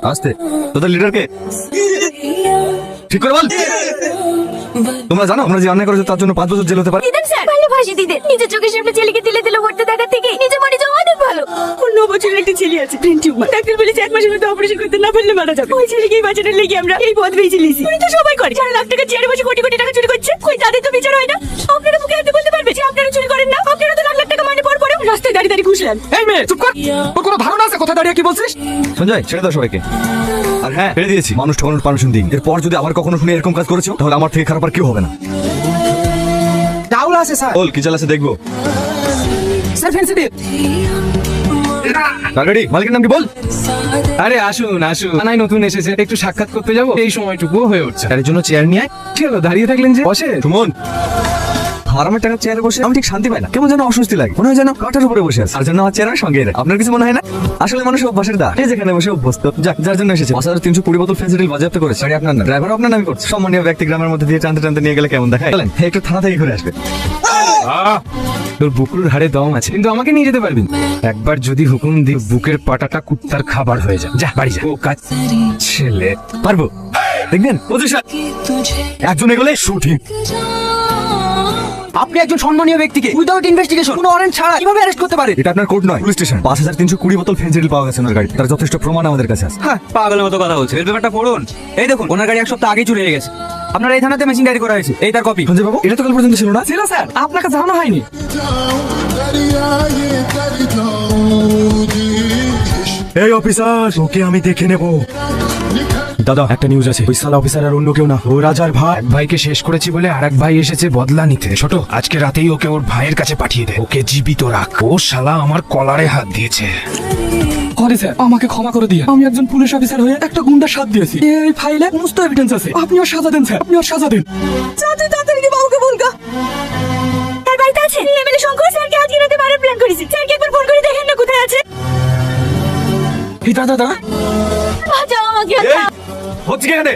আসতে তোদের লিডারকে ঠিক করে বল। তোমরা জানো আমরা যে অন্যায় করেছো তার জন্য 5 বছর জেল হতে পারে। দিদেন স্যার ভালোবাসি দিদেন, নিজের চোখের সামনে ছেলেকে দিলে দিলে ভর্তি দেখা থেকে নিজে মনে যাওয়া অনেক ভালো। 9 বছরের একটা ছেলে আছে, ব্রেন টিউমার। ডাক্তার বলেছে 1 মাসের মধ্যে অপারেশন করতে না পারলে মারা যাবে। ওই ছেলেকেই বাঁচানোর লেগে আমরা এই পথ বেছে নিয়েছি। উনি তো সবাই করে, 4 লাখ টাকা চেয়ারে বসে কোটি কোটি টাকা চুরি করছে। কই তাদের তো বিচার হয় না? আপনারা মুখে হাতে বলতে পারবে যে আপনারা চুরি করেন না? আপনারা তো লাখ লাখ টাকা মানে পর পরে রাস্তায় দাঁড়িয়ে দাঁড়িয়ে ঘুষলেন। এই মেয়ে চুপ কর, তোর কোনো ধারণা আছে কোথায় দাঁড়িয়ে কি বলছিস? সঞ্জয় ছেড়ে দাও সবাইকে। আর হ্যাঁ ছেড়ে দিয়েছি, মানুষ ঠকানোর পারমিশন দিই। এরপর যদি আবার কখনো শুনে এরকম কাজ করেছো তাহলে আমার থেকে খারাপ আর কেউ হবে না। চাউল আছে স্যার। বল কি চাল আছে দেখবো। স্যার ফেন্সিটিভ। গাড়ি মালিকের নাম কি বল। আরে আসুন আসুন, থানায় নতুন এসেছে, একটু সাক্ষাৎ করতে যাবো, এই সময়টুকু হয়ে উঠছে। তার জন্য চেয়ার নিয়ে আয়। কি হলো দাঁড়িয়ে থাকলেন যে? বসে। সুমন আরামের টাকা চেয়ারে বসে আমি ঠিক শান্তি পাই না, কেমন যেন অস্বস্তি লাগে, মনে হয় যেন কাটার উপরে বসে আছে। আর জন্য আমার চেয়ারের সঙ্গে এরা। আপনার কিছু মনে হয় না? আসলে মানুষ অভ্যাসের দা, এই যেখানে বসে অভ্যস্ত। যার জন্য এসেছে। 5320 বোতল ফেন্সিডিল বাজেয়াপ্ত করেছে। গাড়ি আপনার না, ড্রাইভার আপনার নামই করছে। সম্মানীয় ব্যক্তি গ্রামের মধ্যে দিয়ে টানতে টানতে নিয়ে গেলে কেমন দেখায়? চলেন একটু থানা থেকে ঘুরে আসবে। তোর বুকুর হাড়ে দম আছে, কিন্তু আমাকে নিয়ে যেতে পারবি না। একবার যদি হুকুম দি বুকের পাটাটা কুত্তার খাবার হয়ে যায়। যা বাড়ি যা। ও কাজ ছেলে পারবো দেখবেন পজিশন একজন এগোলে শুটিং। আপনি একজন সম্মানীয় ব্যক্তিকে উইদাউট ইনভেস্টিগেশন কোনো ওয়ারেন্ট ছাড়া কিভাবে অ্যারেস্ট করতে পারেন? এটা আপনার কোর্ট নয়, পুলিশ স্টেশন। 5320 বোতল ফেন্সিডিল পাওয়া গেছে ওনার গাড়ি, তার যথেষ্ট প্রমাণ আমাদের কাছে আছে। হ্যাঁ, পাগলের মতো কথা বলছে। এর ব্যাপারটা পড়ুন। এই দেখুন, ওনার গাড়ি 1 সপ্তাহ আগেই চুরি হয়ে গেছে। আপনার এই থানাতে মেশিন ডায়েরি করা হয়েছে, এই তার কপি। সঞ্জয় বাবু এটা তো কাল পর্যন্ত ছিল না। ছিল স্যার, আপনাকে জানানো হয়নি। এই অফিসার ওকে আমি দেখে নেব। দাদা একটা নিউজ আছে, ওই সালা অফিসার আর অন্য কেউ না, ও রাজার ভাই। এক ভাইকে শেষ করেছি বলে আরেক ভাই এসেছে বদলা নিতে। ছোট আজকে রাতেই ওকে ওর ভাইয়ের কাছে পাঠিয়ে দে, ওকে জীবিত রাখ। ও শালা আমার কলারে হাত দিয়েছে। সরি স্যার, আমাকে ক্ষমা করে দিয়ে আমি একজন পুলিশ অফিসার হয়ে একটা গুন্ডার সাথ দিয়েছি। এই ফাইলে সমস্ত এভিডেন্স আছে। আপনি ওর সাজা দেন স্যার, আপনি ওর সাজা দেন। চাচু তাড়াতাড়ি কি বাবুকে ফোন কর। তার বাড়িতে আছে। এমএলএ শঙ্কর স্যারকে আজকে রাতে মারার প্ল্যান করেছি। স্যারকে একবার ফোন করে দেখেন না কোথায় আছে। এই দাদা দাদা বাঁচাও আমাকে। হচ্ছে কি এখানে?